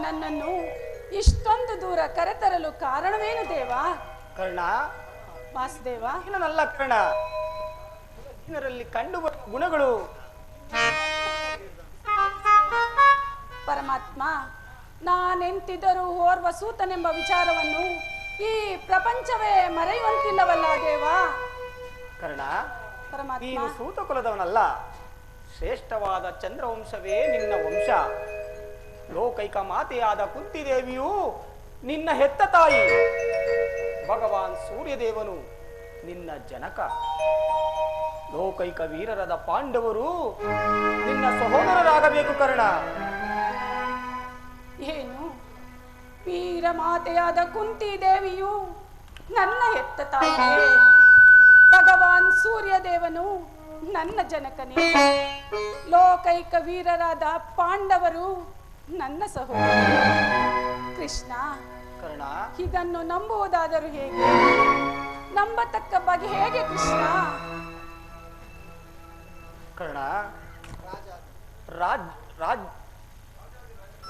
ನನ್ನನ್ನು ಇಷ್ಟೊಂದು ದೂರ ಕರೆತರಲು ಕಾರಣವೇನು ದೇವ? ಕರ್ಣ, ವಾಸುದೇವ, ಏನಲ್ಲ ಕರ್ಣ, ಇದರಲ್ಲಿ ಕಂಡು ಗುಣಗಳು. ಪರಮಾತ್ಮ, ನಾನೆಂತಿದ್ದರೂ ಓರ್ವ ಸೂತನೆಂಬ ವಿಚಾರವನ್ನು ಈ ಪ್ರಪಂಚವೇ ಮರೆಯುವಂತಿಲ್ಲವಲ್ಲ ದೇವ? ಕರ್ಣ, ಪರಮಾತ್ಮ, ನೀನು ಸೂತ ಕುಲದವನಲ್ಲ. ಶ್ರೇಷ್ಠವಾದ ಚಂದ್ರವಂಶವೇ ನಿನ್ನ ವಂಶ. ಲೋಕೈಕ ಮಾತೆಯಾದ ಕುಂತಿದೇವಿಯು ನಿನ್ನ ಹೆತ್ತ ತಾಯಿ. ಭಗವಾನ್ ಸೂರ್ಯದೇವನು ನಿನ್ನ ಜನಕ. ಲೋಕೈಕ ವೀರರಾದ ಪಾಂಡವರು ನಿನ್ನ ಸಹೋದರರಾಗಬೇಕು ಕರ್ಣ. ಏನು? ವೀರ ಮಾತೆಯಾದ ಕುಂತಿದೇವಿಯು ನನ್ನ ಹೆತ್ತ ತಾಯಿಯೇ? ಭಗವಾನ್ ಸೂರ್ಯದೇವನು ನನ್ನ ಜನಕನೇ? ಲೋಕೈಕ ವೀರರಾದ ಪಾಂಡವರು ನನ್ನ ಸಹೋದರ? ಕೃಷ್ಣ, ಕರ್ಣ, ಇದನ್ನು ನಂಬುವುದಾದರೂ ಹೇಗೆ? ನಂಬತಕ್ಕ ಬಗೆ ಹೇಗೆ ಕೃಷ್ಣ? ಕರ್ಣ,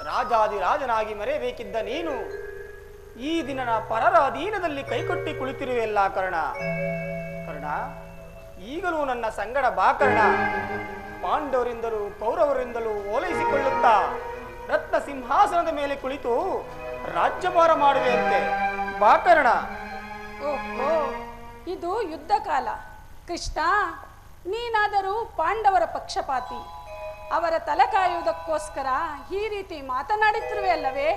ರಾಜಾದಿರಾಜನಾಗಿ ಮರೆಯಬೇಕಿದ್ದ ನೀನು ಈ ದಿನ ಪರರ ಅಧೀನದಲ್ಲಿ ಕೈಕೊಟ್ಟಿ ಕುಳಿತಿರುವೆಲ್ಲ ಕರ್ಣ. ಕರ್ಣ, ಈಗಲೂ ನನ್ನ ಸಂಗಡ ಬಾ ಕರ್ಣ. ಪಾಂಡವರಿಂದಲೂ ಕೌರವರಿಂದಲೂ ಓಲೈಸಿಕೊಳ್ಳುತ್ತಾ ರತ್ನ ಸಿಂಹಾಸನದ ಮೇಲೆ ಕುಳಿತು ರಾಜ್ಯಭಾರ ಮಾಡುವೆಯಂತೆ. ಬಾ ಕರ್ಣ. ಓಹೋ, ಇದು ಯುದ್ಧ ಕಾಲ. ಕೃಷ್ಣ, ನೀನಾದರೂ ಪಾಂಡವರ ಪಕ್ಷಪಾತಿ. ಅವರ ತಲೆ ಕಾಯುವುದಕ್ಕೋಸ್ಕರ ಈ ರೀತಿ ಮಾತನಾಡುತ್ತಿರುವೆ ಅಲ್ಲವೇ?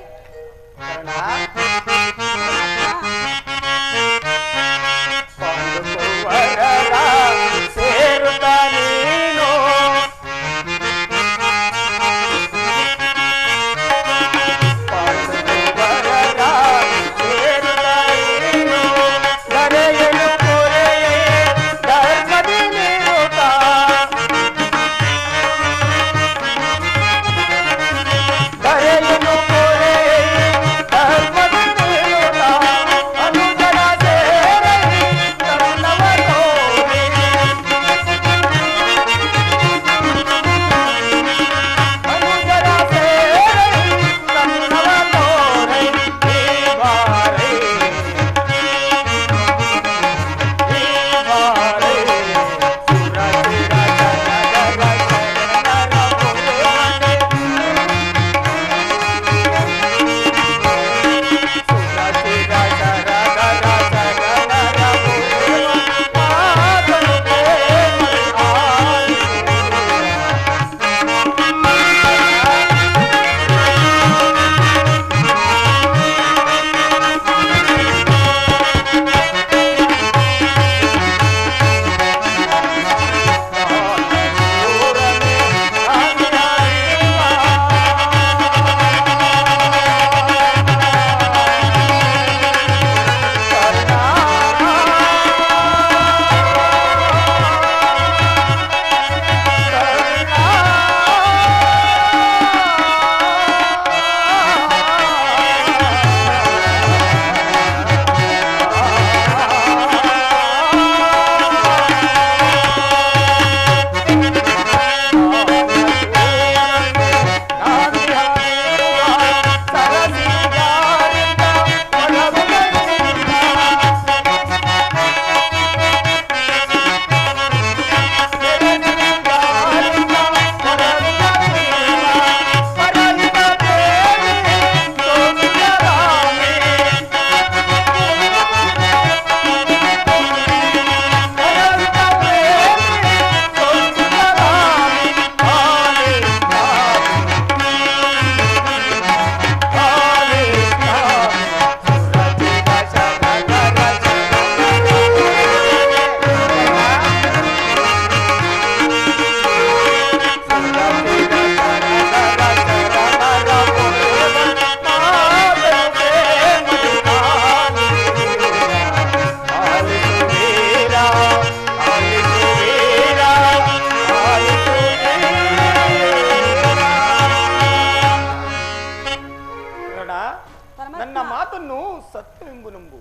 ನನ್ನ ಮಾತನ್ನು ಸತ್ಯವೆಂಬು ನಂಬು.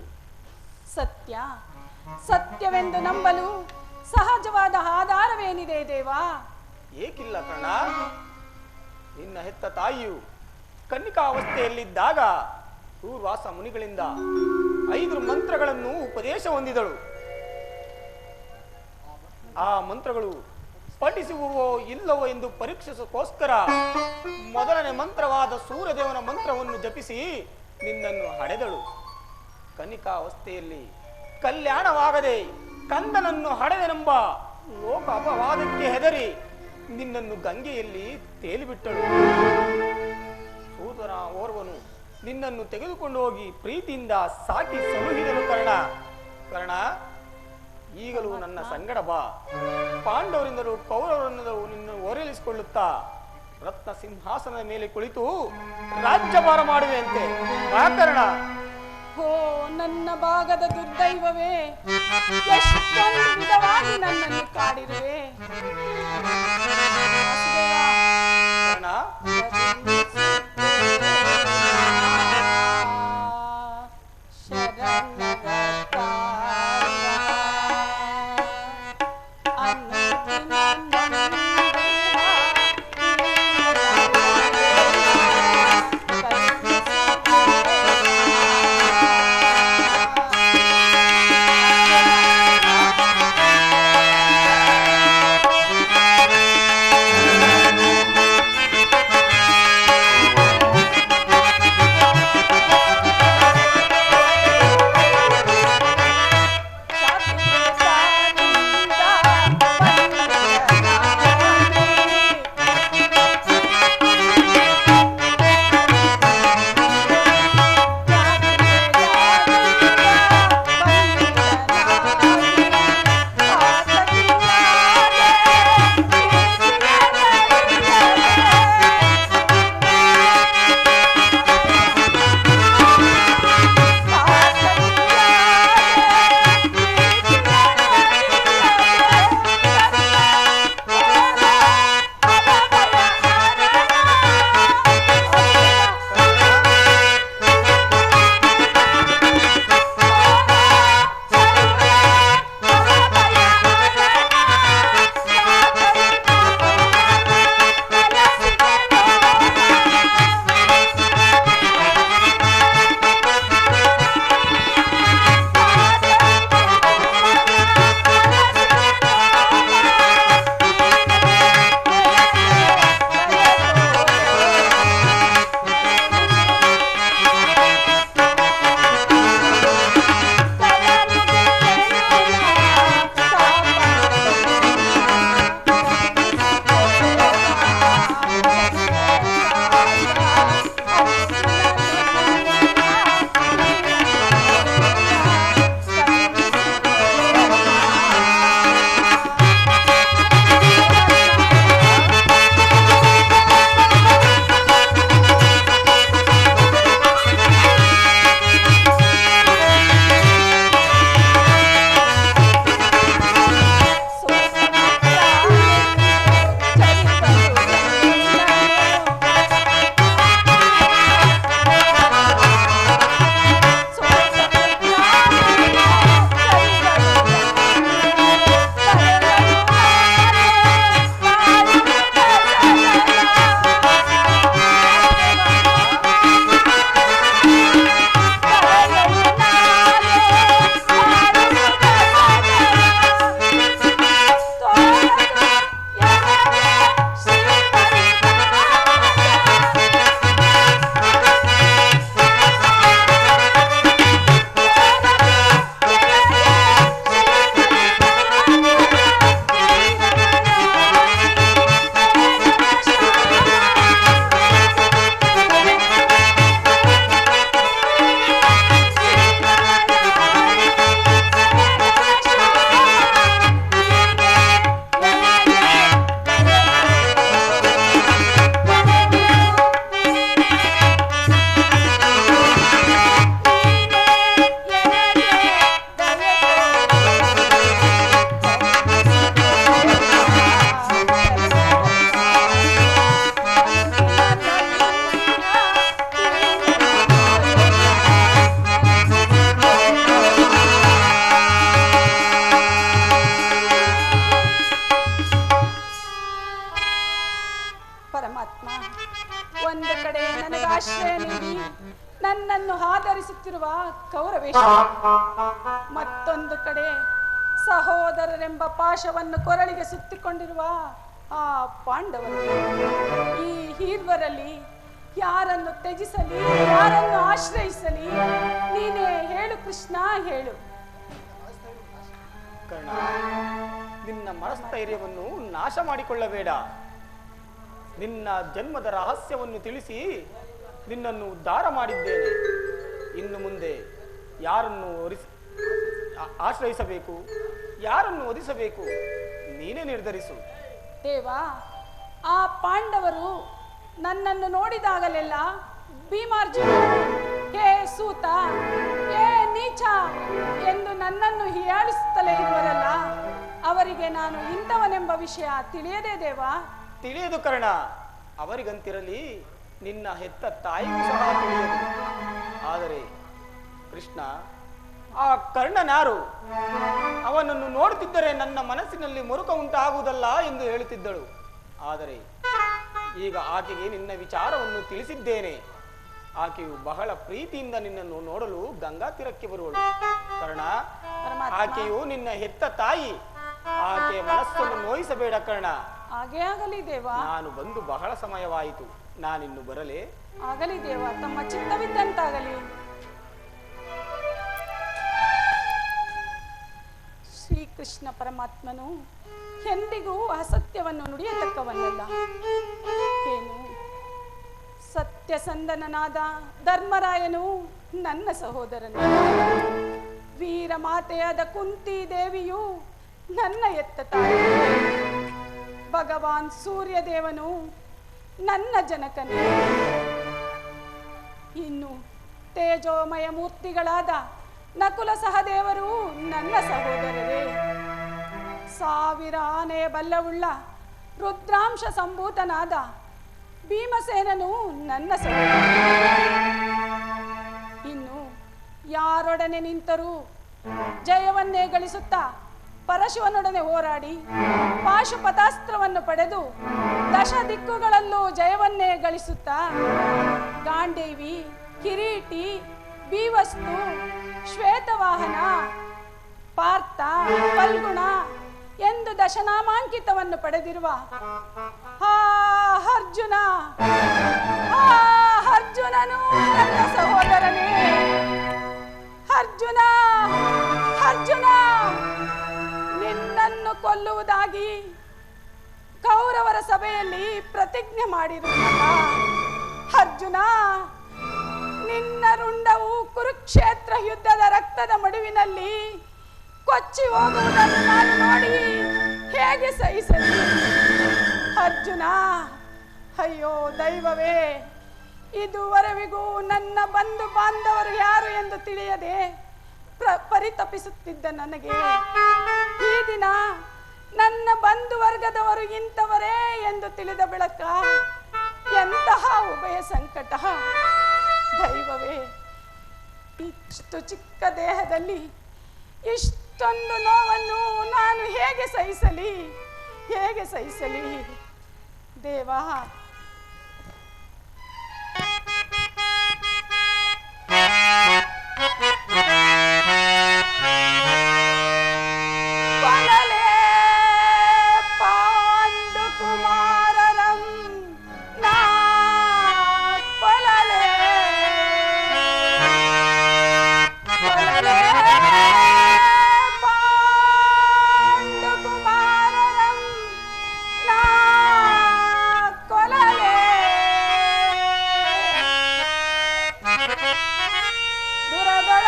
ಸತ್ಯ ಸತ್ಯವೆಂದು ನಂಬಲು ಸಹಜವಾದ ಆಧಾರವೇನಿದೆ ದೇವಾ? ಏಕಿಲ್ಲ ಕಣ. ನಿನ್ನ ಹೆತ್ತ ತಾಯಿಯು ಕನ್ನಿಕಾವಸ್ಥೆಯಲ್ಲಿದ್ದಾಗ ದೂರ್ವಾಸ ಮುನಿಗಳಿಂದ 5 ಮಂತ್ರಗಳನ್ನು ಉಪದೇಶ ಹೊಂದಿದಳು. ಆ ಮಂತ್ರಗಳು ಪಠಿಸುವವೋ ಇಲ್ಲವೋ ಎಂದು ಪರೀಕ್ಷಿಸೋಸ್ಕರ ಮೊದಲನೇ ಮಂತ್ರವಾದ ಸೂರ್ಯದೇವನ ಮಂತ್ರವನ್ನು ಜಪಿಸಿ ನಿನ್ನನ್ನು ಹಡೆದಳು. ಕನ್ನಿಕಾವಸ್ಥೆಯಲ್ಲಿ ಕಲ್ಯಾಣವಾಗದೆ ಕಂದನನ್ನು ಹಡೆದೆನೆಂಬ ಲೋಕ ಅಪವಾದಕ್ಕೆ ಹೆದರಿ ನಿನ್ನನ್ನು ಗಂಗೆಯಲ್ಲಿ ತೇಲಿಬಿಟ್ಟಳು. ಸೂತನ ಓರ್ವನು ನಿನ್ನನ್ನು ತೆಗೆದುಕೊಂಡು ಹೋಗಿ ಪ್ರೀತಿಯಿಂದ ಸಾಕಿ ಸಲುಹಿದನು. ಕರ್ಣ, ಈಗಲೂ ನನ್ನ ಸಂಗಡ ಬಾ. ಪಾಂಡವರಿಂದಲೂ ಕೌರವರಿಂದಲೂ ನಿನ್ನನ್ನು ಓರೈಸಿಕೊಳ್ಳುತ್ತಾ ರತ್ನ ಸಿಂಹಾಸನದ ಮೇಲೆ ಕುಳಿತು ರಾಜ್ಯಭಾರ ಮಾಡುವೆಯಂತೆ. ಬಾ ಕರ್ಣ. ಓ ನನ್ನ ಭಾಗದ ದುರ್ದೈವವೇ, ಎಷ್ಟೊಂದು ವಿಧವಾಗಿ ನನ್ನನ್ನು ಕಾಡಿರುವೆ. ಕರ್ಣ, ಮತ್ತೊಂದು ಕಡೆ ಸಹೋದರರೆಂಬ ಪಾಶವನ್ನು ಕೊರಳಿಗೆ ಸುತ್ತಿಕೊಂಡಿರುವ ಆ ಪಾಂಡವರು. ಈ ಹೀರ್ವರಲ್ಲಿ ಯಾರನ್ನು ತ್ಯಜಿಸಲಿ, ಯಾರನ್ನು ಆಶ್ರಯಿಸಲಿ? ನೀನೇ ಹೇಳು ಕೃಷ್ಣ, ಹೇಳು. ಕರ್ಣ, ನಿನ್ನ ಮನಸ್ಥೈರ್ಯವನ್ನು ನಾಶ ಮಾಡಿಕೊಳ್ಳಬೇಡ. ನಿನ್ನ ಜನ್ಮದ ರಹಸ್ಯವನ್ನು ತಿಳಿಸಿ ನಿನ್ನನ್ನು ಉದ್ಧಾರ ಮಾಡಿದ್ದೇನೆ. ಇನ್ನು ಮುಂದೆ ಯಾರನ್ನು ಆಶ್ರಯಿಸಬೇಕು, ಯಾರನ್ನು ಒದಿಸಬೇಕು ನೀನೇ ನಿರ್ಧರಿಸು. ದೇವ, ಆ ಪಾಂಡವರು ನನ್ನನ್ನು ನೋಡಿದಾಗಲೆಲ್ಲ ಭೀಮಾರ್ಜುನ, ಹೇ ಸೂತ, ಹೇ ನೀಚ ಎಂದು ನನ್ನನ್ನು ಹೀಯಾಳಿಸುತ್ತಲೇ ಇರುವರಲ್ಲ, ಅವರಿಗೆ ನಾನು ಇಂಥವನೆಂಬ ವಿಷಯ ತಿಳಿಯದೇ ದೇವ? ತಿಳಿಯದು ಕರ್ಣ. ಅವರಿಗಂತಿರಲಿ, ನಿನ್ನ ಹೆತ್ತ ತಾಯಿಗೂ ಸಹ ತಿಳಿಯದು. ಆದರೆ ಕೃಷ್ಣ, ಆ ಕರ್ಣನಾರು? ಅವನನ್ನು ನೋಡುತ್ತಿದ್ದರೆ ನನ್ನ ಮನಸ್ಸಿನಲ್ಲಿ ಮುರುಕ ಉಂಟಾಗುವುದಲ್ಲ ಎಂದು ಹೇಳುತ್ತಿದ್ದಳು. ಆದರೆ ಈಗ ಆಕೆಗೆ ನಿನ್ನ ವಿಚಾರವನ್ನು ತಿಳಿಸಿದ್ದೇನೆ. ಆಕೆಯು ಬಹಳ ಪ್ರೀತಿಯಿಂದ ನಿನ್ನನ್ನು ನೋಡಲು ಗಂಗಾ ತೀರಕ್ಕೆ ಬರುವಳು. ಕರ್ಣ, ಆಕೆಯು ನಿನ್ನ ಹೆತ್ತ ತಾಯಿ. ಆಕೆಯ ಮನಸ್ಸನ್ನು ನೋಯಿಸಬೇಡ ಕರ್ಣ. ಹಾಗೇ ಆಗಲಿ ದೇವ. ನಾನು ಬಂದು ಬಹಳ ಸಮಯವಾಯಿತು, ನಾನಿನ್ನು ಬರಲೇ? ಆಗಲಿ ದೇವ, ತಮ್ಮ ಚಿತ್ತವಿದ್ದಂತಾಗಲಿ. ಶ್ರೀಕೃಷ್ಣ ಪರಮಾತ್ಮನು ಎಂದಿಗೂ ಅಸತ್ಯವನ್ನು ನುಡಿಯತಕ್ಕವನಲ್ಲ. ಏನು, ಸತ್ಯಸಂದನನಾದ ಧರ್ಮರಾಯನು ನನ್ನ ಸಹೋದರನು. ವೀರ ಮಾತೆಯಾದ ಕುಂತಿ ದೇವಿಯು ನನ್ನ ಎತ್ತ ತಾಯಿ. ಭಗವಾನ್ ಸೂರ್ಯದೇವನು ನನ್ನ ಜನಕನೇ. ಇನ್ನು ತೇಜೋಮಯ ಮೂರ್ತಿಗಳಾದ ನಕುಲ ಸಹದೇವರು ನನ್ನ ಸಹೋದರರೇ. 1000 ಆನೆ ಬಲ್ಲವುಳ್ಳ ರುದ್ರಾಂಶ ಸಂಭೂತನಾದ ಭೀಮಸೇನನು ನನ್ನ ಸಹೋದರ. ಇನ್ನು ಯಾರೊಡನೆ ನಿಂತರೂ ಜಯವನ್ನೇ ಗಳಿಸುತ್ತಾ ಪರಶುವನೊಡನೆ ಹೋರಾಡಿ ಪಾಶುಪತಾಸ್ತ್ರವನ್ನು ಪಡೆದು 10 ದಿಕ್ಕುಗಳಲ್ಲೂ ಜಯವನ್ನೇ ಗಳಿಸುತ್ತಾ ಗಾಂಡೇವಿ, ಕಿರೀಟಿ, ಬೀವಸ್ತು, ಶ್ವೇತವಾಹನ, ಪಾರ್ಥ, ಫಲ್ಗುಣ ಎಂದು 10 ನಾಮಾಂಕಿತವನ್ನು ಪಡೆದಿರುವ ಅರ್ಜುನ, ಅರ್ಜುನನು ನನ್ನ ಸಹೋದರನೇ. ಅರ್ಜುನ, ಅರ್ಜುನ, ನಿನ್ನನ್ನು ಕೊಲ್ಲುವುದಾಗಿ ಕೌರವರ ಸಭೆಯಲ್ಲಿ ಪ್ರತಿಜ್ಞೆ ಮಾಡಿರುವುದಲ್ಲ. ಅರ್ಜುನ, ನಿನ್ನ ರುಂಡವು ಕುರುಕ್ಷೇತ್ರ ಯುದ್ಧದ ರಕ್ತದ ಮಡುವಿನಲ್ಲಿ ಕೊಚ್ಚಿ ಹೋಗುವುದನ್ನು ನಾನು ನೋಡಿ ಹೇಗೆ ಸಹಿಸಲಿ? ಅರ್ಜುನ, ಅಯ್ಯೋ ದೈವವೇ, ಇದುವರೆವಿಗೂ ನನ್ನ ಬಂಧು ಬಾಂಧವರು ಯಾರು ಎಂದು ತಿಳಿಯದೆ ಪರಿತಪಿಸುತ್ತಿದ್ದ ನನಗೆ ಈ ದಿನ ನನ್ನ ಬಂಧು ವರ್ಗದವರು ಇಂಥವರೇ ಎಂದು ತಿಳಿದ ಬೆಳಕ ಎಂತಹ ಉಭಯ ಸಂಕಟ! ದೈವವೇ, ಇಷ್ಟು ಚಿಕ್ಕ ದೇಹದಲ್ಲಿ ಇಷ್ಟೊಂದು ನೋವನ್ನು ನಾನು ಹೇಗೆ ಸಹಿಸಲಿ, ಹೇಗೆ ಸಹಿಸಲಿ ದೇವಾ? ದುರಗಳ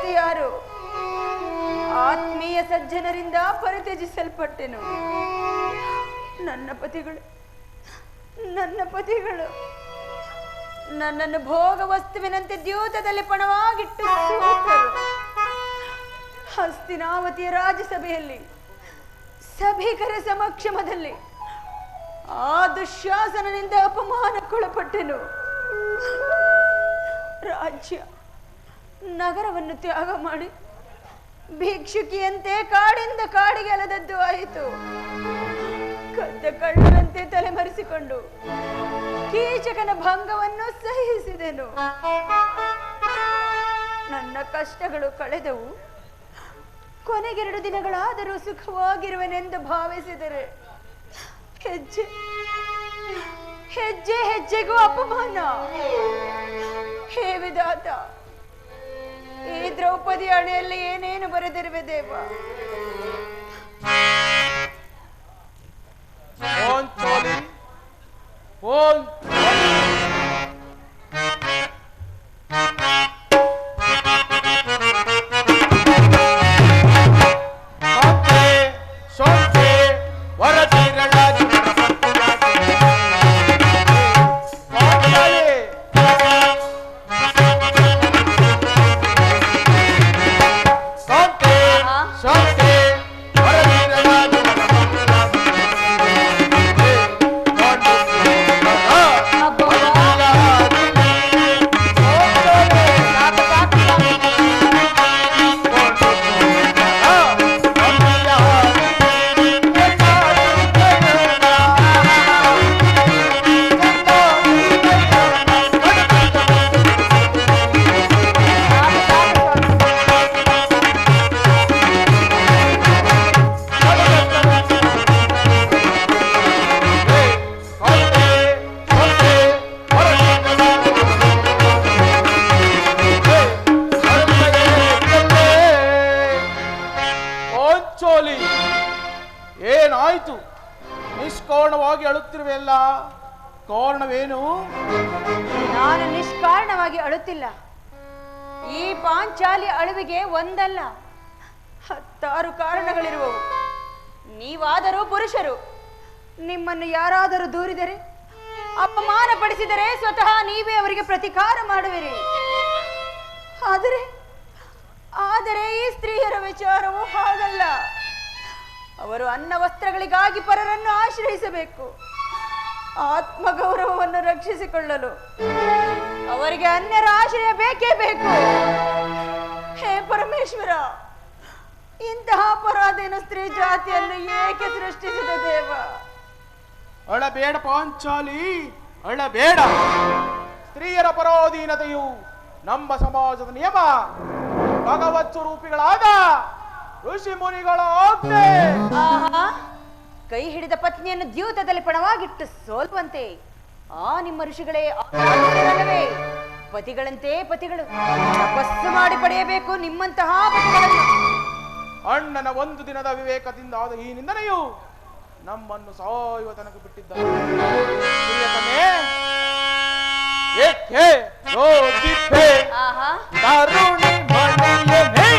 ಮತ್ತೆ ಯಾರು? ಆತ್ಮೀಯ ಸಜ್ಜನರಿಂದ ಪರಿತ್ಯಜಿಸಲ್ಪಟ್ಟೆನು. ನನ್ನ ಪತಿಗಳು ನನ್ನನ್ನು ಭೋಗ ವಸ್ತುವಿನಂತೆ ದ್ಯೂತದಲ್ಲಿ ಪಣವಾಗಿಟ್ಟು ಸೋತರು. ಹಸ್ತಿನಾವತಿಯ ರಾಜಸಭೆಯಲ್ಲಿ ಸಭಿಕರ ಸಮಕ್ಷಮದಲ್ಲಿ ಆ ದುಶ್ಯಾಸನನಿಂದ ಅಪಮಾನಕ್ಕೊಳಪಟ್ಟೆನು. ರಾಜ್ಯ ನಗರವನ್ನು ತ್ಯಾಗ ಮಾಡಿ ಭಿಕ್ಷುಕಿಯಂತೆ ಕಾಡಿಂದ ಕಾಡಿಗೆ ಅಲೆದದ್ದು ಆಯಿತು. ಕದ್ದ ಕಳ್ಳರಂತೆ ತಲೆಮರೆಸಿಕೊಂಡು ಕೀಚಕನ ಭಂಗವನ್ನು ಸಹಿಸಿದೆನು. ನನ್ನ ಕಷ್ಟಗಳು ಕಳೆದವು. ಕೊನೆಗೆರಡು ದಿನಗಳಾದರೂ ಸುಖವಾಗಿರುವೆನೆಂದು ಭಾವಿಸಿದರೆ ಹೆಜ್ಜೆ ಹೆಜ್ಜೆಗೂ ಅಪಮಾನ. ಹೇ ವಿಧಾತ, ಈ ದ್ರೌಪದಿ ಹಣೆಯಲ್ಲಿ ಏನೇನು ಬರೆದಿರುವೆ ದೇವ? ಏನಾಯ್ತು? ನಿಷ್ಕಾರಣವಾಗಿ ಅಳುತ್ತಿರುವೆಲ್ಲ, ಕಾರಣವೇನು? ನಾನು ನಿಷ್ಕಾರಣವಾಗಿ ಅಳುತ್ತಿಲ್ಲ. ಈ ಪಾಂಚಾಲಿ ಅಳುವಿಗೆ ಒಂದಲ್ಲ 10 ಕಾರಣಗಳಿರುವವು. ನೀವಾದರೂ ಪುರುಷರು. ನಿಮ್ಮನ್ನು ಯಾರಾದರೂ ದೂರಿದರೆ, ಅಪಮಾನ ಪಡಿಸಿದರೆ ಸ್ವತಃ ನೀವೇ ಅವರಿಗೆ ಪ್ರತಿಕಾರ ಮಾಡುವಿರಿ. ಆದರೆ ಈ ಸ್ತ್ರೀಯರ ವಿಚಾರವು ಹಾಗಲ್ಲ. ಅವರು ಅನ್ನ ವಸ್ತ್ರಗಳಿಗಾಗಿ ಪರರನ್ನು ಆಶ್ರಯಿಸಬೇಕು. ಆತ್ಮಗೌರವವನ್ನು ರಕ್ಷಿಸಿಕೊಳ್ಳಲು ಅವರಿಗೆ ಅನ್ಯರ ಆಶ್ರಯ ಬೇಕೇ ಬೇಕು. ಹೇ ಪರಮೇಶ್ವರ, ಇಂತಹ ಪರಾಧೀನ ಸ್ತ್ರೀ ಜಾತಿಯನ್ನು ಏಕೆ ಸೃಷ್ಟಿಸಿದ ದೇವ? ಅಳಬೇಡ ಪಾಂಚಾಲಿ, ಅಳಬೇಡ. ಸ್ತ್ರೀಯರ ಪರಾಧೀನತೆಯು ನಮ್ಮ ಸಮಾಜದ ನಿಯಮ. ಭಗವತ್ ಸ್ವರೂಪಿಗಳಾದ ಋಷಿ ಮುನಿಗಳ ಆಜ್ಞೆ. ಕೈ ಹಿಡಿದ ಪತ್ನಿಯನ್ನು ದ್ಯೂತದಲ್ಲಿ ಪಣವಾಗಿಟ್ಟು ಸೋಲ್ವಂತೆ ಆ ನಿಮ್ಮ ಋಷಿಗಳೇ ಪತಿಗಳಂತೆ ಪತಿಗಳು ತಪಸ್ಸು ಮಾಡಿ ಪಡೆಯಬೇಕು ನಿಮ್ಮಂತಹ ಪತಿಗಳನ್ನು. ಅಣ್ಣನ ಒಂದು ದಿನದ ವಿವೇಕದಿಂದ ಆದ ಈ ನಿಂದನೆಯು ನಮ್ಮನ್ನು ಸಾಯುವ ತನಕ ಬಿಟ್ಟಿದ್ದಾರೆ. ತರುಣಿ ಮಣಿಯನೇ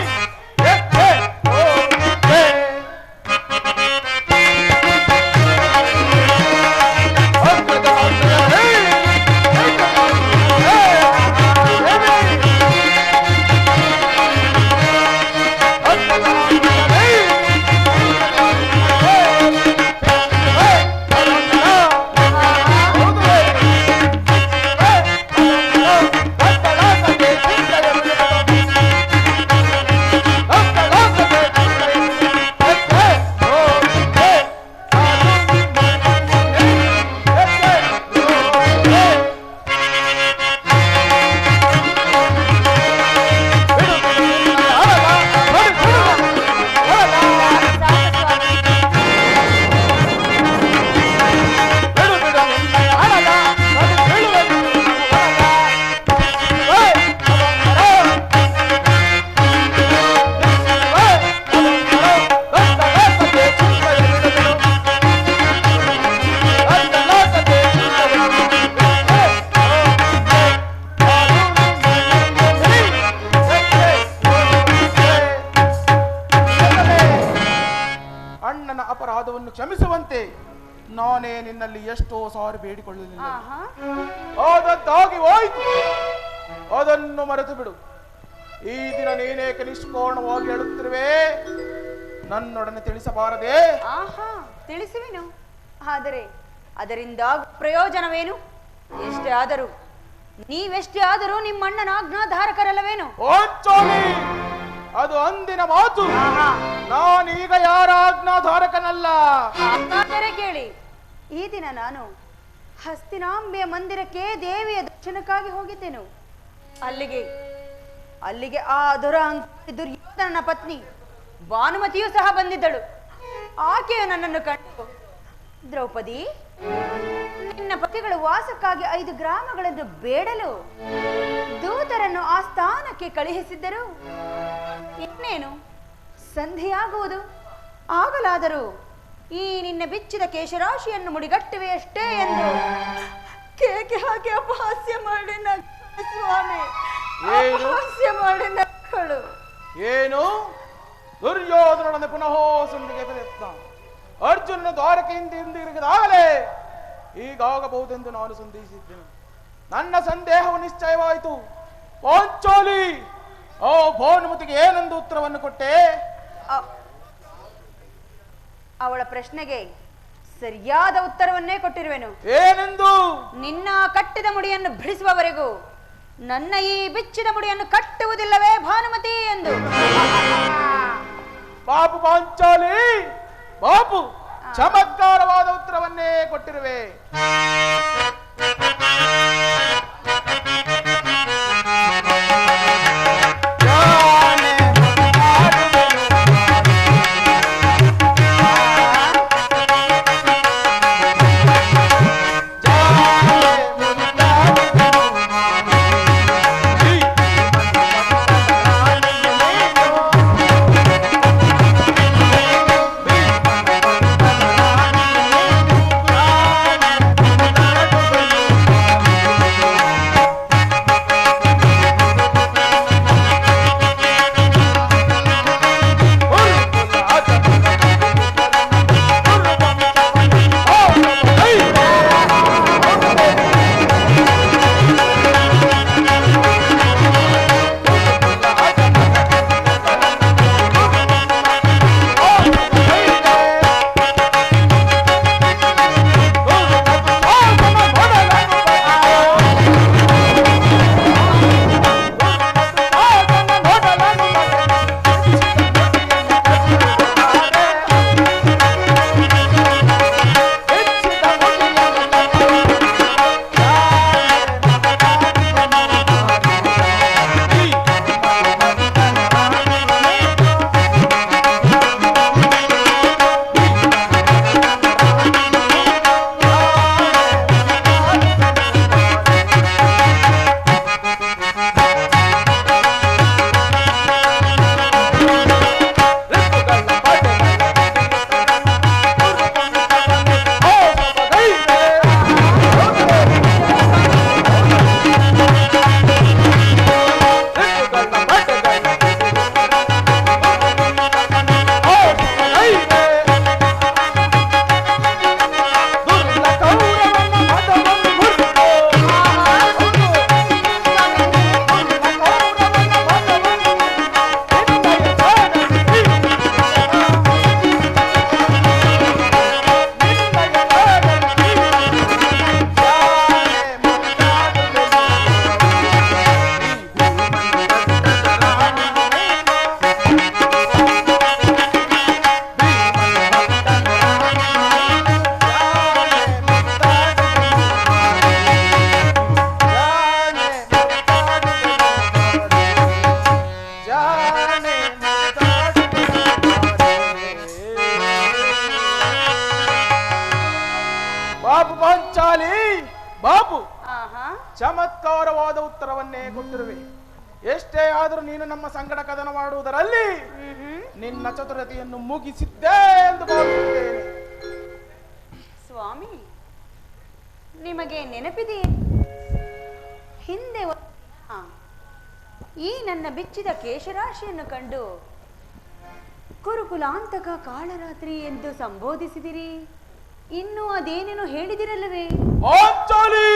ಅಪರಾಧವನ್ನು ಕ್ಷಮಿಸುವಂತೆ ನಾನೇ ನಿನ್ನಲ್ಲಿ ಎಷ್ಟೋ ಸಾರಿ ಬೇಡಿಕೊಳ್ಳಲಿಲ್ಲ. ಆಹಾ. ಆದದ್ದಾಗಿ ಹೋಯ್ತು, ಅದನ್ನು ಮರೆತು ಬಿಡು. ಈ ದಿನ ನೀನೇಕೆ ನಿಷ್ಕೋಣವಾಗಿ ಹೇಳುತ್ತಿರುವೆ? ನನ್ನೊಡನೆ ತಿಳಿಸಬಾರದೆ? ಆಹಾ, ತಿಳಿಸುವೆನು. ಆದರೆ ಅದರಿಂದ ಪ್ರಯೋಜನವೇನು? ಎಷ್ಟೇ ಆದರೂ ನೀವೆಷ್ಟೇ ಆದರೂ ನಿಮ್ಮಣ್ಣನ ಆಜ್ಞಾಧಾರಕರಲ್ಲವೇನು? ಓಂಚೋಲಿ, ಅದು ಅಂದಿನ ಮಾತು. ಆಹಾ. ನಾನೀಗ ಯಾರ ಆಜ್ಞಾಧಾರಕನಲ್ಲ. ಹಾಗಾದರೆ ಕೇಳಿ, ಈ ದಿನ ನಾನು ಹಸ್ತಿನಾಂಬೆಯ ಮಂದಿರಕ್ಕೆ ದೇವಿಯ ದರ್ಶನಕ್ಕಾಗಿ ಹೋಗಿದ್ದೆನು. ಅಲ್ಲಿಗೆ ಆ ದುರ್ಯೋಧನನ ಪತ್ನಿ ಭಾನುಮತಿಯೂ ಸಹ ಬಂದಿದ್ದಳು. ಆಕೆಯು ನನ್ನನ್ನು ಕಂಡು, ದ್ರೌಪದಿ, ನಿನ್ನ ಪತಿಗಳು ವಾಸಕ್ಕಾಗಿ 5 ಗ್ರಾಮಗಳನ್ನು ಬೇಡಲು ದೂತರನ್ನು ಆ ಸ್ಥಾನಕ್ಕೆ ಕಳುಹಿಸಿದ್ದರು. ಇನ್ನೇನು ಸಂಧಿಯಾಗುವುದು, ಆಗಲಾದರೂ ಈ ನಿನ್ನ ಬಿಚ್ಚಿದ ಕೇಶರಾಶಿಯನ್ನು ಮುಡಿಗಟ್ಟುವೆಯಷ್ಟೇ ಎಂದು ಕೇಕೆ ಹಾಕಿ ಅಪಹಾಸ್ಯ ಮಾಡಿ ನಕ್ಕಳು ಸ್ವಾಮಿ. ಅಪಹಾಸ್ಯ ಮಾಡಿ ನಕ್ಕಳು. ಏನು? ದುರ್ಯೋಧನೊಡನೆ ಪುನಃ ಸಂಧಿಗೆ ಪ್ರಯತ್ನ. ಅರ್ಜುನನ ದ್ವಾರಕೆಯಿಂದ ಹಿಂದಿರುಗಿದಾಗಲೇ ಹೀಗಾಗಬಹುದೆಂದು ನಾನು ಸಂದೇಹಿಸಿದ್ದೇನೆ. ನನ್ನ ಸಂದೇಹವು ನಿಶ್ಚಯವಾಯಿತು. ಪಾಂಚಾಲಿ, ಓ ಭಾನುಮತಿಗೆ ಏನೆಂದು ಉತ್ತರವನ್ನು ಕೊಟ್ಟೆ? ಅವಳ ಪ್ರಶ್ನೆಗೆ ಸರಿಯಾದ ಉತ್ತರವನ್ನೇ ಕೊಟ್ಟಿರುವೆನು. ಏನೆಂದು? ನಿನ್ನ ಕಟ್ಟಿದ ಮುಡಿಯನ್ನು ಬಿಡಿಸುವವರೆಗೂ ನನ್ನ ಈ ಬಿಚ್ಚಿದ ಮುಡಿಯನ್ನು ಕಟ್ಟುವುದಿಲ್ಲವೇ ಭಾನುಮತಿ ಎಂದು. ಪಾಪು ಪಾಂಚಾಲಿ, ಪಾಪು, ಚಮತ್ಕಾರವಾದ ಉತ್ತರವನ್ನೇ ಕೊಟ್ಟಿರುವೆ. ಚಮತ್ಕಾರವಾದ ಉತ್ತರವನ್ನೇ ಕೊಟ್ಟಿರುವೆ. ಎಷ್ಟೇ ಆದರೂ ನೀನು ನಮ್ಮ ಸಂಗಡ ಕದನ ಮಾಡುವುದರಲ್ಲಿ ನಿನ್ನ ಚತುರತೆಯನ್ನು ಮುಗಿಸಿದ್ದೆ ಎಂದು ಭಾವಿಸುತ್ತೇನೆ. ಸ್ವಾಮಿ, ನಿಮಗೆ ನೆನಪಿದೆ, ಹಿಂದೆ ಈ ನನ್ನ ಬಿಚ್ಚಿದ ಕೇಶರಾಶಿಯನ್ನು ಕಂಡು ಕುರುಕುಲಾಂತಕ ಕಾಳರಾತ್ರಿ ಎಂದು ಸಂಬೋಧಿಸಿದಿರಿ. ಇನ್ನು ಅದೇನೇನೋ ಹೇಳಿದಿರಲ್ಲವೇ? ಪಾಂಚಾಲಿ,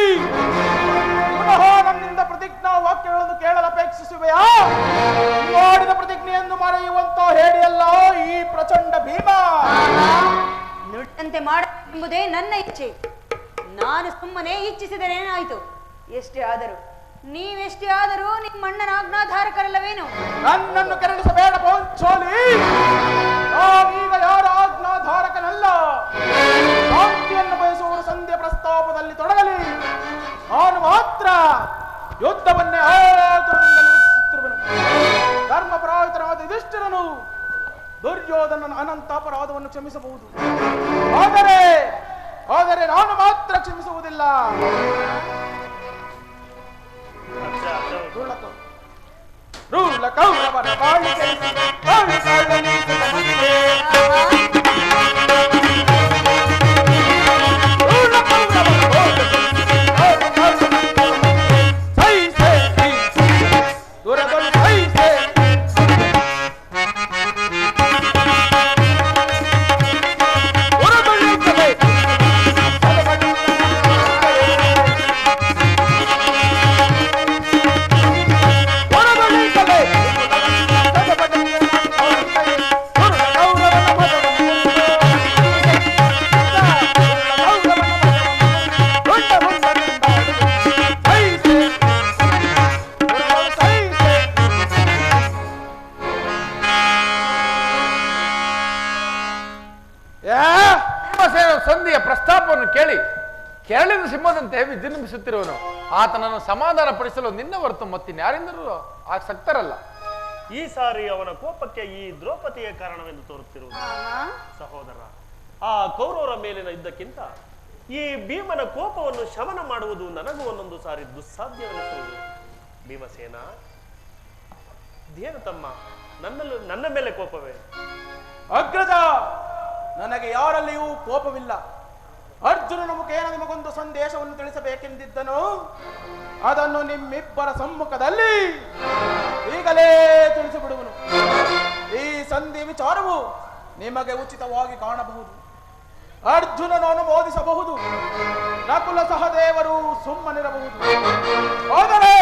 ಪುನಃ ನನ್ನಿಂದ ಪ್ರತಿಜ್ಞಾ ವಾಕ್ಯಗಳನ್ನು ಕೇಳಲು ಅಪೇಕ್ಷಿಸುವೆಯಾ? ಮಾಡಿದ ಪ್ರತಿಜ್ಞೆಯನ್ನು ಮರೆಯುವಂತ ಹೇಳಿಯಲ್ಲ ಈ ಪ್ರಚಂಡ ಭೀಮ. ನುಟ್ಟಂತೆ ಮಾಡುವುದೇ ನನ್ನ ಇಚ್ಛೆ. ನಾನು ಸುಮ್ಮನೆ ಇಚ್ಛಿಸಿದರೇನಾಯ್ತು? ಎಷ್ಟೇ ಆದರೂ ನೀವೆಷ್ಟೇ ಆದರೂ ನಿಮ್ಮಣ್ಣನ ಆಜ್ಞಾಧಾರಕರಲ್ಲವೇನು? ನನ್ನನ್ನು ಕೆರಳಿಸಬೇಡ ಪಾಂಚಾಲಿ. ನಾನೀಗ ಯಾರ ಆಜ್ಞಾಧಾರಕನಲ್ಲ. ಶಾಂತಿಯನ್ನು ಬಯಸುವವರು ಸಂಧ್ಯಾ ಪ್ರಸ್ತಾಪದಲ್ಲಿ ತೊಡಗಲಿ. ನಾನು ಮಾತ್ರ ಯುದ್ಧವನ್ನೇ ಆತುರದಿಂದ ನಿರೀಕ್ಷಿಸುತ್ತಿರುವನು. ಧರ್ಮಪರಾಯತನಾದ ಯುಧಿಷ್ಠಿರನು ದುರ್ಯೋಧನನ ಅನಂತ ಅಪರಾಧವನ್ನು ಕ್ಷಮಿಸಬಹುದು. ಆದರೆ ನಾನು ಮಾತ್ರ ಕ್ಷಮಿಸುವುದಿಲ್ಲ. ರೂಲ ಕೌರವರ ಬಾಳಿಕೆ ಸಂಧಿಯ ಪ್ರಸ್ತಾಪವನ್ನು ಕೇಳಿ ಕೆರಳಿನ ಸಿಂಹದಂತೆ ವಿಜೃಂಭಿಸುತ್ತಿರುವನು. ಆತನನ್ನು ಸಮಾಧಾನ ಪಡಿಸಲು ನಿನ್ನ ಹೊರತು ಮತ್ತಿನ್ಯಾರಿಂದಲೂ ಆಸಕ್ತರಲ್ಲ. ಈ ಸಾರಿ ಅವನ ಕೋಪಕ್ಕೆ ಈ ದ್ರೌಪದಿಯ ಕಾರಣವೆಂದು ತೋರುತ್ತಿರುವುದು. ಸಹೋದರ, ಆ ಕೌರವರ ಮೇಲಿನ ಯುದ್ಧಕ್ಕಿಂತ ಈ ಭೀಮನ ಕೋಪವನ್ನು ಶಮನ ಮಾಡುವುದು ನನಗೂ ಒಂದೊಂದು ಸಾರಿ ದುಸ್ಸಾಧ್ಯವೆನಿಸುವುದು. ಭೀಮಸೇನ, ಇದೇನು ತಮ್ಮ, ನನ್ನ ಮೇಲೆ ಕೋಪವೇ? ಅಗ್ರಜ, ನನಗೆ ಯಾರಲ್ಲಿಯೂ ಕೋಪವಿಲ್ಲ. ಅರ್ಜುನನ ಮುಖೇನ ನಿಮಗೊಂದು ಸಂದೇಶವನ್ನು ತಿಳಿಸಬೇಕೆಂದಿದ್ದನು. ಅದನ್ನು ನಿಮ್ಮಿಬ್ಬರ ಸಮ್ಮುಖದಲ್ಲಿ ಈಗಲೇ ತಿಳಿಸಿಬಿಡುವನು. ಈ ಸಂಧಿ ವಿಚಾರವು ನಿಮಗೆ ಉಚಿತವಾಗಿ ಕಾಣಬಹುದು. ಅರ್ಜುನನು ಅನುಮೋದಿಸಬಹುದು, ನಕುಲ ಸಹದೇವರು ಸುಮ್ಮನಿರಬಹುದು. ಆದರೆ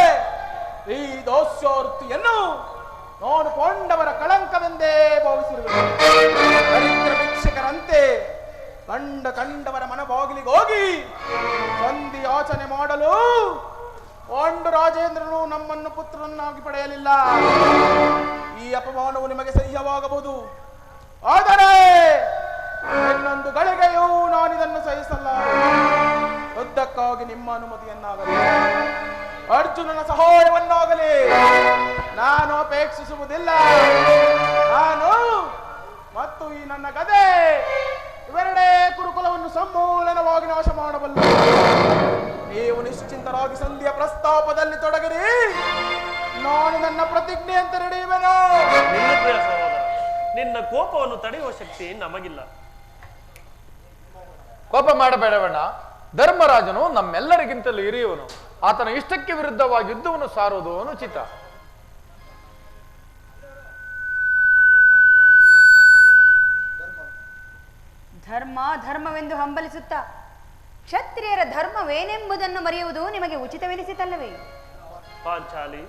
ಈ ದೋಷವೃತ್ತಿಯನ್ನು ನಾನು ಪಾಂಡವರ ಕಳಂಕವೆಂದೇ ಭಾವಿಸಿರುವೆ. ದರಿದ್ರ ಭಿಕ್ಷಕರಂತೆ ಕಂಡವರ ಮನಬಾಗಿಲಿಗೆ ಹೋಗಿ ಸಂಧಿ ಯಾಚನೆ ಮಾಡಲು ಪಾಂಡು ರಾಜೇಂದ್ರನು ನಮ್ಮನ್ನು ಪುತ್ರನನ್ನಾಗಿ ಪಡೆಯಲಿಲ್ಲ. ಈ ಅಪಮಾನವು ನಿಮಗೆ ಸಹ್ಯವಾಗಬಹುದು. ಆದರೆ ಇನ್ನೊಂದು ಗಳಿಗೆಯೂ ನಾನಿದನ್ನು ಸಹಿಸಲ್ಲ. ಯುದ್ಧಕ್ಕಾಗಿ ನಿಮ್ಮ ಅನುಮತಿಯನ್ನಾಗಲಿ ಅರ್ಜುನನ ಸಹಾಯವನ್ನಾಗಲಿ ನಾನು ಅಪೇಕ್ಷಿಸುವುದಿಲ್ಲ. ನಾನು ಮತ್ತು ಈ ನನ್ನ ಗದೆ ಇವೆರಡೇ ಕುರುಕುಲವನ್ನು ಸಮೂಲನವಾಗಿ ನಾಶ ಮಾಡಬಲ್ಲ. ನೀವು ನಿಶ್ಚಿಂತರಾಗಿ ಸಂಧಿಯ ಪ್ರಸ್ತಾಪದಲ್ಲಿ ತೊಡಗಿರಿ. ನಾನು ನನ್ನ ಪ್ರತಿಜ್ಞೆ ಅಂತ ನಡೆಯುವೆನು. ನಿನ್ನ ಕೋಪವನ್ನು ತಡೆಯುವ ಶಕ್ತಿ ನಮಗಿಲ್ಲ. ಕೋಪ ಮಾಡಬೇಡವಣ್ಣ. ಧರ್ಮರಾಜನು ನಮ್ಮೆಲ್ಲರಿಗಿಂತಲೂ ಹಿರಿಯವನು. ಆತನ ಇಷ್ಟಕ್ಕೆ ವಿರುದ್ಧವಾಗಿ ಯುದ್ಧವನ್ನು ಸಾರುವುದು ಅನುಚಿತ. ಧರ್ಮವೆಂದು ಹಂಬಲಿಸುತ್ತಾ ಕ್ಷತ್ರಿಯರ ಧರ್ಮವೇನೆಂಬುದನ್ನು ಮರೆಯುವುದು ನಿಮಗೆ ಉಚಿತವೆನಿಸಿತಲ್ಲವೇ? ಪಾಂಚಾಲಿ,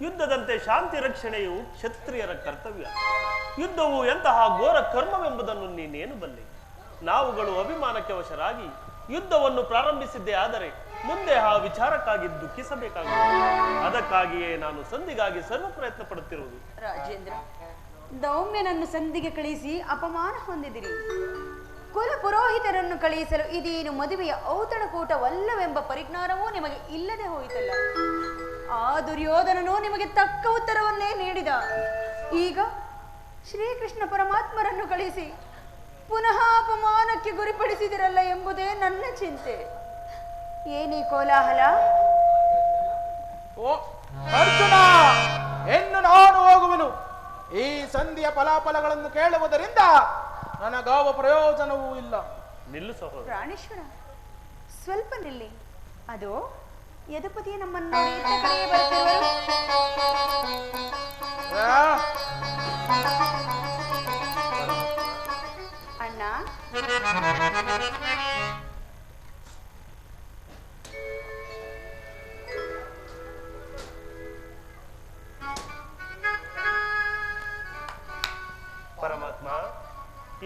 ಯುದ್ಧದಂತೆ ಶಾಂತಿ ರಕ್ಷಣೆಯು ಕ್ಷತ್ರಿಯರ ಕರ್ತವ್ಯ. ಯುದ್ಧವು ಎಂತಹ ಘೋರ ಕರ್ಮವೆಂಬುದನ್ನು ನೀನೇನು ಬಲ್ಲೆ? ನಾವುಗಳು ಅಭಿಮಾನಕ್ಕೆ ವಶರಾಗಿ ಯುದ್ಧವನ್ನು ಪ್ರಾರಂಭಿಸಿದ್ದೇ ಆದರೆ ಮುಂದೆ ಆ ವಿಚಾರಕ್ಕಾಗಿ ದುಃಖಿಸಬೇಕಾಗುತ್ತದೆ. ಅದಕ್ಕಾಗಿಯೇ ನಾನು ಸಂಧಿಗಾಗಿ ಸರ್ವ ಪ್ರಯತ್ನ ಪಡುತ್ತಿರುವುದು. ರಾಜೇಂದ್ರ, ದೌಮ್ಯನನ್ನು ಸಂಧಿಗೆ ಕಳಿಸಿ ಅಪಮಾನ ಹೊಂದಿದಿರಿ. ಕುಲ ಪುರೋಹಿತರನ್ನು ಕಳುಹಿಸಲು ಇದೇನು ಮದುವೆಯ ಔತಣಕೂಟವಲ್ಲವೆಂಬ ಪರಿಜ್ಞಾನವೂ ನಿಮಗೆ ಇಲ್ಲದೆ ಹೋಯಿತಲ್ಲ. ಆ ದುರ್ಯೋಧನನು ನಿಮಗೆ ತಕ್ಕ ಉತ್ತರವನ್ನೇ ನೀಡಿದ. ಈಗ ಶ್ರೀಕೃಷ್ಣ ಪರಮಾತ್ಮರನ್ನು ಕಳಿಸಿ ಪುನಃ ಅಪಮಾನಕ್ಕೆ ಗುರಿಪಡಿಸಿದಿರಲ್ಲ ಎಂಬುದೇ ನನ್ನ ಚಿಂತೆ. ಏನಿ ಕೋಲಾಹಲ? ಓ ಅರ್ಜುನ, ಇನ್ನು ನಾನು ಹೋಗುವೆನು. ಈ ಸಂಧಿಯ ಫಲಾಫಲಗಳನ್ನು ಕೇಳುವುದರಿಂದ ನನಗಾವ ಪ್ರಯೋಜನವೂ ಇಲ್ಲ. ನಿಲ್ಲು ಸಹೋದರ. ಪ್ರಾಣೇಶ್ವರ, ಸ್ವಲ್ಪ ನಿಲ್ಲಿ. ಅದು ಯದುಪತಿಯ ನಮ್ಮನ್ನು ನೋಡಿ ಇತ್ತ ಕಡೆಯೇ ಬರುತ್ತಿರುವರು.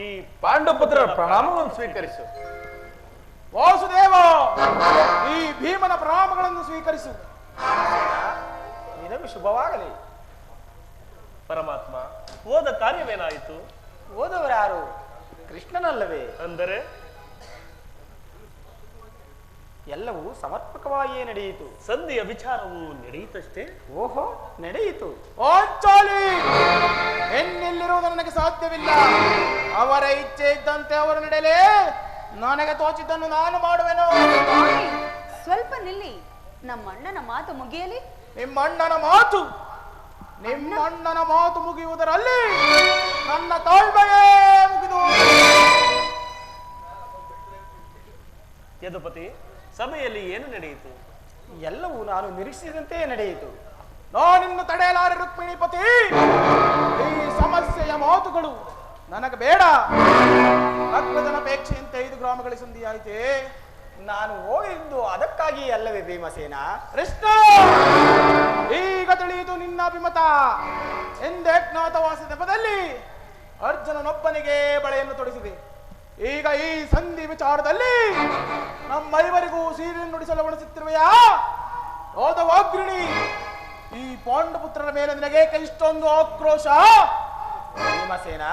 ಈ ಪಾಂಡುಪುತ್ರರ ಪ್ರಣಾಮವನ್ನು ಸ್ವೀಕರಿಸು. ವಾಸುದೇವ, ಈ ಭೀಮನ ಪ್ರಣಾಮಗಳನ್ನು ಸ್ವೀಕರಿಸು. ನಿನಗೂ ಶುಭವಾಗಲಿ. ಪರಮಾತ್ಮ, ಹೋದ ಕಾರ್ಯವೇನಾಯಿತು? ಓದವರಾರು? ಕೃಷ್ಣನಲ್ಲವೇ? ಅಂದರೆ ಎಲ್ಲವೂ ಸಮರ್ಪಕವಾಗಿಯೇ ನಡೆಯಿತು. ಸಂಧಿಯ ವಿಚಾರವು ನಡೆಯಿತಷ್ಟೇ. ಓಹೋ, ನಡೆಯಿತು. ಪಾಂಚಾಲಿ, ಹೆಣ್ಣೆಲ್ಲಿರುವುದು ನನಗೆ ಸಾಧ್ಯವಿಲ್ಲ. ಅವರ ಇಚ್ಛೆ ಇದ್ದಂತೆ ಅವರು ನಡೆಯಲೇ, ನನಗೆ ತೋಚಿದ್ದನ್ನು ನಾನು ಮಾಡುವೆನು. ಸ್ವಾಮಿ, ಸ್ವಲ್ಪ ನಿಲ್ಲಿ. ನಮ್ಮಣ್ಣನ ಮಾತು ಮುಗಿಯಲಿ. ನಿಮ್ಮಣ್ಣನ ಮಾತು ಮುಗಿಯುವುದರಲ್ಲಿ ನನ್ನ ತಾಳ್ಮೆಯೇ ಮುಗಿದು. ಯದುಪತಿ, ಸಭೆಯಲ್ಲಿ ಏನು ನಡೆಯಿತು? ಎಲ್ಲವೂ ನಾನು ನಿರೀಕ್ಷಿಸಿದಂತೆಯೇ ನಡೆಯಿತು. ನಾನಿನ್ನು ತಡೆಯಲಾರೆ ರುಕ್ಮಿಣಿಪತಿ. ಈ ಸಮಸ್ಯೆಯ ಮಾತುಗಳು ನನಗೆ ಬೇಡ. ಅಗ್ರಜನಪೇಕ್ಷೆಯಂತೆ 5 ಗ್ರಾಮಗಳ ಸಂಧಿಯಾಯಿತೆ. ನಾನು ಹೋಗಿದ್ದು ಅದಕ್ಕಾಗಿ ಅಲ್ಲವೇ ಭೀಮಸೇನ? ಕೃಷ್ಣ, ಈಗ ತಿಳಿಯಿತು ನಿನ್ನ ಅಭಿಮತ. ಎಂದೇಜ್ಞಾತವಾಸ ನೆಪದಲ್ಲಿ ಅರ್ಜುನನೊಬ್ಬನಿಗೆ ಬಳೆಯನ್ನು ತೊಡಿಸಿದೆ. ಈಗ ಈ ಸಂಧಿ ವಿಚಾರದಲ್ಲಿ ನಮ್ಮೈವರಿಗೂ ಸೀರೆ ನುಡಿಸಲು ಬಣಿಸುತ್ತಿರುವೆಯಾ? ಓದವಾಗ್ರಣಿ, ಈ ಪಾಂಡುಪುತ್ರರ ಮೇಲೆ ನಿನಗೇಕೆ ಇಷ್ಟೊಂದು ಆಕ್ರೋಶ? ಭೀಮಸೇನ,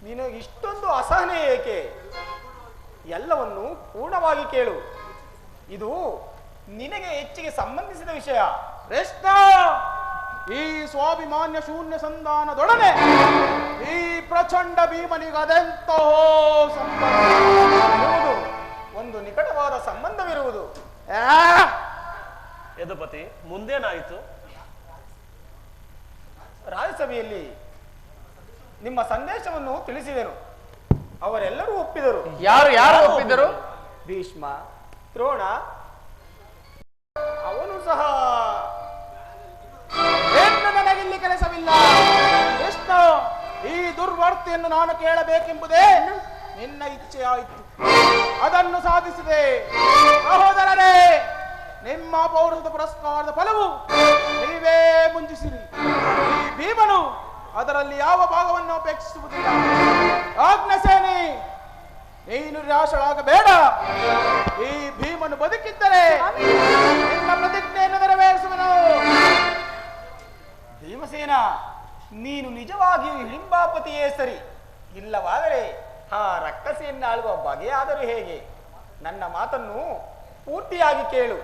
ನಿನಗೆ ಇಷ್ಟೊಂದು ಅಸಹನೆ ಏಕೆ? ಎಲ್ಲವನ್ನು ಪೂರ್ಣವಾಗಿ ಕೇಳು. ಇದು ನಿನಗೆ ಹೆಚ್ಚಿಗೆ ಸಂಬಂಧಿಸಿದ ವಿಷಯ. ಕೃಷ್ಣ, ಈ ಸ್ವಾಭಿಮಾನ್ಯ ಶೂನ್ಯ ಸಂಧಾನದೊಡನೆ ಈ ಪ್ರಚಂಡ ಭೀಮನಿಗದೆಂತೋ ಇರುವುದು, ಒಂದು ನಿಕಟವಾದ ಸಂಬಂಧವಿರುವುದು. ಯದುಪತಿ, ಮುಂದೇನಾಯಿತು? ರಾಜ್ಯಸಭೆಯಲ್ಲಿ ನಿಮ್ಮ ಸಂದೇಶವನ್ನು ತಿಳಿಸಿದೆನು. ಅವರೆಲ್ಲರೂ ಒಪ್ಪಿದರು. ಯಾರು ಒಪ್ಪಿದರು? ಭೀಷ್ಮ, ದ್ರೋಣ, ಅವನು ಸಹ. ಏನು ನನಗಿಲ್ಲಿ ಕೆಲಸವಿಲ್ಲ. ಕೃಷ್ಣ, ಈ ದುರ್ವಾರ್ತೆಯನ್ನು ನಾನು ಕೇಳಬೇಕೆಂಬುದೇ ನಿನ್ನ ಇಚ್ಛೆ ಆಯಿತು. ಅದನ್ನು ಸಾಧಿಸಿದೆ. ಸಹೋದರರೇ, ನಿಮ್ಮ ಪೌರಸದ ಪುರಸ್ಕಾರದ ಫಲವು ನೀವೇ ಮುಂಜಿಸಿರಿ. ಈ ಭೀಮನು ಅದರಲ್ಲಿ ಯಾವ ಭಾಗವನ್ನು ಅಪೇಕ್ಷಿಸುವುದಿಲ್ಲ. ಆಜ್ಞಸೇನಿ, ನೀನು ನಿರಾಶಳಾಗಬೇಡ. ಈ ಭೀಮನು ಬದುಕಿದ್ದರೆ ನಿನ್ನ ಪ್ರತಿಜ್ಞೆಯನ್ನು ನೆರವೇರಿಸುವನು. ಭೀಮಸೇನ, ನೀನು ನಿಜವಾಗಿಯೂ ಹಿಡಿಂಬಾಪತಿಯೇ ಸರಿ. ಇಲ್ಲವಾದರೆ ಆ ರಕ್ಕಸೆಯನ್ನಾಳುವ ಬಗೆಯಾದರೂ ಹೇಗೆ? ನನ್ನ ಮಾತನ್ನು ಪೂರ್ತಿಯಾಗಿ ಕೇಳು.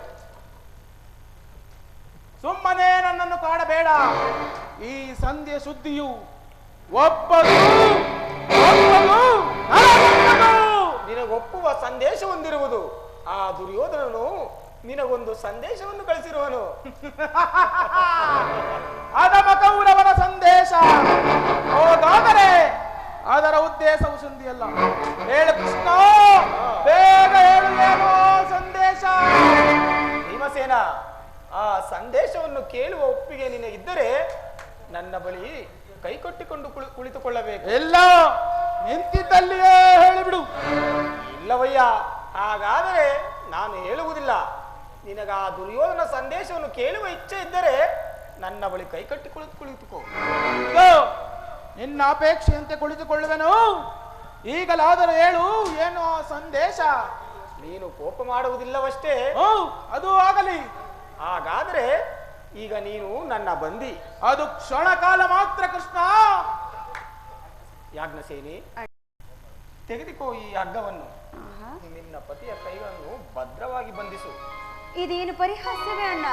ಸುಮ್ಮನೆ ನನ್ನನ್ನು ಕಾಡಬೇಡ. ಈ ಸಂಧ್ಯೆ ಸುದ್ದಿಯು ಒಪ್ಪದು ನಿನಗೊಪ್ಪುವ ಸಂದೇಶ ಹೊಂದಿರುವುದು. ಆ ದುರ್ಯೋಧನನು ನಿನಗೊಂದು ಸಂದೇಶವನ್ನು ಕಳಿಸಿರುವನು. ಅದಮ ಕೌರವನ ಸಂದೇಶ. ಹೋಗಾದರೆ ಅದರ ಉದ್ದೇಶವು ಸಂಧಿಯಲ್ಲ. ಹೇಳು ಕೃಷ್ಣ, ಬೇಗ ಹೇಳು, ಏನೋ ಸಂದೇಶ. ಭೀಮಸೇನ, ಆ ಸಂದೇಶವನ್ನು ಕೇಳುವ ಒಪ್ಪಿಗೆ ನಿನಗಿದ್ದರೆ ನನ್ನ ಬಳಿ ಕೈಕೊಟ್ಟಿಕೊಂಡು ಕುಳಿತುಕೊಳ್ಳಬೇಕು. ಎಲ್ಲ ನಿಂತಿದ್ದಲ್ಲಿಯೇ ಹೇಳಿಬಿಡು. ಇಲ್ಲವಯ್ಯ, ಹಾಗಾದರೆ ನಾನು ಹೇಳುವುದಿಲ್ಲ. ನಿನಗ ಆ ದುರ್ಯೋಧನ ಸಂದೇಶವನ್ನು ಕೇಳುವ ಇಚ್ಛೆ ಇದ್ದರೆ ನನ್ನ ಬಳಿ ಕೈಕಟ್ಟಿ ಕುಳಿತುಕೋ. ನಿನ್ನ ಅಪೇಕ್ಷೆಯಂತೆ ಕುಳಿತುಕೊಳ್ಳುವೆನು. ಈಗಲಾದರೂ ಹೇಳು, ಏನು ಆ ಸಂದೇಶ? ನೀನು ಕೋಪ ಮಾಡುವುದಿಲ್ಲವಷ್ಟೇ. ಅದು ಆಗಲಿ. ಹಾಗಾದರೆ ಈಗ ನೀನು ನನ್ನ ಬಂದಿ. ಅದು ಕ್ಷಣ ಕಾಲ ಮಾತ್ರ ಕೃಷ್ಣ. ಯಾಜ್ಞಸೇನಿ, ತೆಗೆದುಕೋ ಈ ಹಗ್ಗವನ್ನು. ನಿನ್ನ ಪತಿಯ ಕೈಗಳನ್ನು ಭದ್ರವಾಗಿ ಬಂಧಿಸು. ಇದೇನು ಪರಿಹಾಸ್ಯವೇ ಅಣ್ಣ?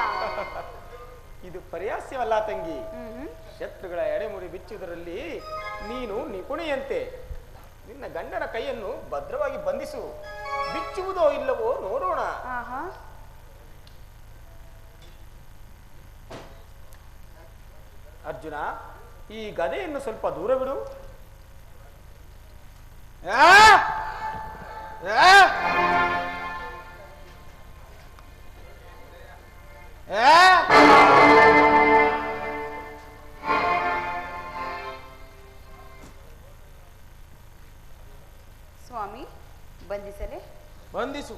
ಇದು ಪರಿಹಾಸ್ಯವಲ್ಲ ತಂಗಿ. ಶತ್ರುಗಳ ಎಡೆಮುಡಿ ಬಿಚ್ಚುವುದರಲ್ಲಿ ನೀನು ನಿಪುಣಿಯಂತೆ. ನಿನ್ನ ಗಂಡನ ಕೈಯನ್ನು ಭದ್ರವಾಗಿ ಬಂಧಿಸು. ಬಿಚ್ಚುವುದೋ ಇಲ್ಲವೋ ನೋಡೋಣ. ಅರ್ಜುನ, ಈ ಗದೆಯನ್ನು ಸ್ವಲ್ಪ ದೂರ ಬಿಡು. ಸ್ವಾಮಿ, ಬಂಧಿಸಲೇ? ಬಂಧಿಸು.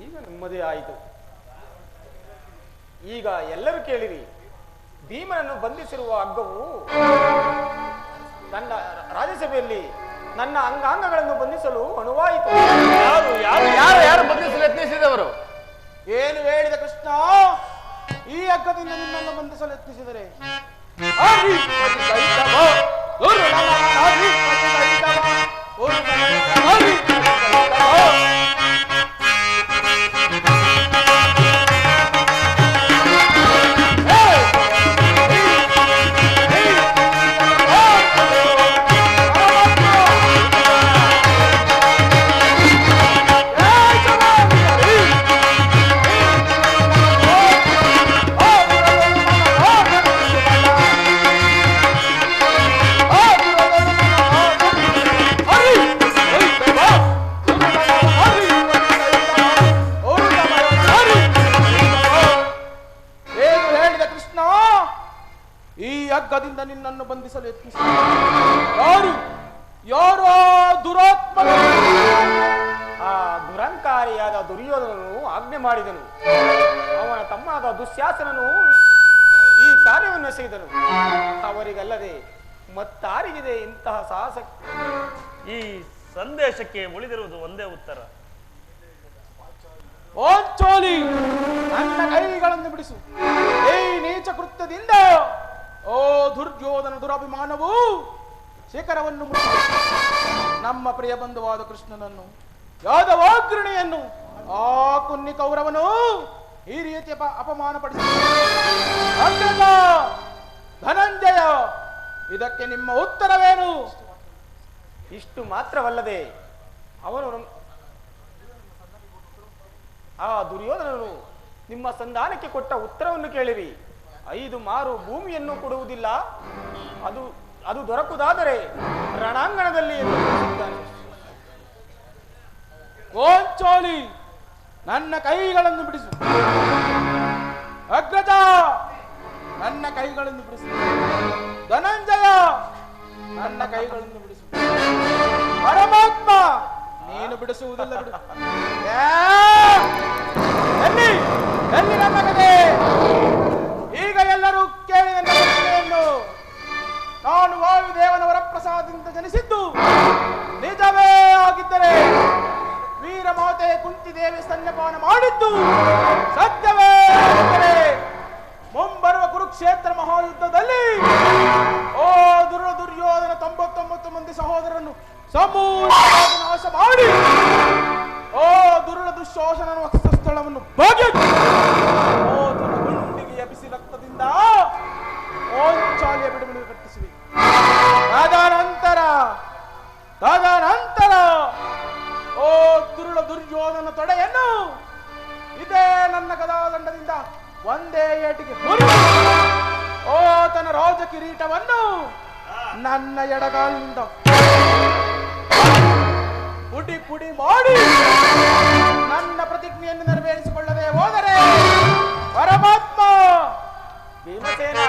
ಈಗ ನೆಮ್ಮದಿ ಆಯಿತು. ಈಗ ಎಲ್ಲರೂ ಕೇಳಿರಿ, ಭೀಮನನ್ನು ಬಂಧಿಸಿರುವ ಹಗ್ಗವು ನನ್ನ ರಾಜ್ಯಸಭೆಯಲ್ಲಿ ನನ್ನ ಅಂಗಾಂಗಗಳನ್ನು ಬಂಧಿಸಲು ಅನುವಾಯಿತು. ಯಾರು ಯಾರು ಯಾರು ಯಾರು ಬಂಧಿಸಲು ಯತ್ನಿಸಿದವರು? ಏನು ಹೇಳಿದ ಕೃಷ್ಣ? ಈ ಹಗ್ಗದಿಂದ ನಿನ್ನನ್ನು ಬಂಧಿಸಲು ಯತ್ನಿಸಿದರೆ ಹಗ್ಗದಿಂದ ನಿನ್ನನ್ನು ಬಂಧಿಸಲು ಯತ್ನಿಸಿ ಯಾರು ಯಾರು ದುರಾತ್ಮ? ಆ ದುರಂಕಾರಿಯಾದ ದುರ್ಯೋಧನನು ಆಜ್ಞೆ ಮಾಡಿದನು. ಅವನ ತಮ್ಮನಾದ ದುಶ್ಯಾಸನನು ಈ ಕಾರ್ಯವನ್ನು ಎಸಗಿದನು. ಅವರಿಗಲ್ಲದೆ ಮತ್ತಾರಿಗಿದೆ ಇಂತಹ ಸಾಹಸ? ಈ ಸಂದೇಶಕ್ಕೆ ಉಳಿದಿರುವುದು ಒಂದೇ ಉತ್ತರ. ಓಂಚೋಲಿ, ನನ್ನ ಕೈಗಳನ್ನು ಬಿಡಿಸು. ಈ ನೀಚ ಕೃತ್ಯದಿಂದ ಓ ದುರ್ಯೋಧನ ದುರಭಿಮಾನವು ಶಿಖರವನ್ನು ಮುಟ್ಟಿದೆ. ನಮ್ಮ ಪ್ರಿಯ ಬಂಧುವಾದ ಕೃಷ್ಣನನ್ನು, ಯಾದವಾಗ್ರಣಿಯನ್ನು, ಆ ಕುನ್ನಿ ಕೌರವನು ಈ ರೀತಿ ಅಪಮಾನಪಡಿಸಿದ ಧನಂಜಯ, ಇದಕ್ಕೆ ನಿಮ್ಮ ಉತ್ತರವೇನು? ಇಷ್ಟು ಮಾತ್ರವಲ್ಲದೆ ಅವನು ಆ ದುರ್ಯೋಧನನು ನಿಮ್ಮ ಸಂಧಾನಕ್ಕೆ ಕೊಟ್ಟ ಉತ್ತರವನ್ನು ಕೇಳಿರಿ. 5 ಮಾರು ಭೂಮಿಯನ್ನು ಕೊಡುವುದಿಲ್ಲ, ಅದು ದೊರಕುವುದಾದರೆ ರಣಾಂಗಣದಲ್ಲಿ ಎಂದು ತಿಳಿಸಿದ್ದಾನೆ. ಗೋಂಚೋಲಿ, ನನ್ನ ಕೈಗಳನ್ನು ಬಿಡಿಸು. ಅಗ್ರಜ, ನನ್ನ ಕೈಗಳನ್ನು ಬಿಡಿಸು. ಧನಂಜಯ, ನನ್ನ ಕೈಗಳನ್ನು ಬಿಡಿಸು. ಪರಮಾತ್ಮ, ನೀನು ಬಿಡಿಸುವುದಿಲ್ಲ, ಬಿಡು. ಎಲ್ಲಿ ನನ್ನ ಕಥೆ? ಈಗ ಎಲ್ಲರೂ ಕೇಳಿದ ನನ್ನ ಕಥೆಯನ್ನು. ನಾನು ವಾಯುದೇವನ ವರಪ್ರಸಾದದಿಂದ ಜನಿಸಿದ್ದು ನಿಜವೇ ಆಗಿದ್ದರೆ ವೀರಮಾತೆ ಕುಂತಿದೇವಿ ಸ್ತನ್ಯಪಾನ ಮಾಡಿದ್ದು ಸತ್ಯವೇ ಆಗಿದ್ದರೆ ಮುಂಬರುವ ಕುರುಕ್ಷೇತ್ರ ಮಹಾಯುದ್ಧದಲ್ಲಿ ಓ ದುರ್ಯೋಧನ 99 ಮಂದಿ ಸಹೋದರನ್ನು ಸಮೂಲವಾಗಿ ನಾಶ ಮಾಡಿ ಓ ದುಶ್ಯಾಸನನ ವಕ್ಷಸ್ಥಳವನ್ನು ಬಗೆದು ಗುಂಡಿಗೆ ಎಬ್ಬಿಸಿ ರಕ್ತದಿಂದ ಓಂಚಾಲಿಯ ಬಿಡುಗಡೆ ಕಟ್ಟಿಸಿದೆ. ತದನಂತರ ಓ ದುರ್ಯೋಧನ ತೊಡೆಯನ್ನು ಇದೇ ನನ್ನ ಗದಾದಂಡದಿಂದ ಒಂದೇ ಏಟಿಗೆ ಓ ತನ್ನ ರಾಜ ಕಿರೀಟವನ್ನು ನನ್ನ ಎಡಗಾಲಿನಿಂದ ಪುಡಿ ಪುಡಿ ಮಾಡಿ ನನ್ನ ಪ್ರತಿಜ್ಞೆಯನ್ನು ನೆರವೇರಿಸಿಕೊಳ್ಳದೆ ಹೋದರೆ ಪರಮಾತ್ಮ ಭೀಮಸೇನ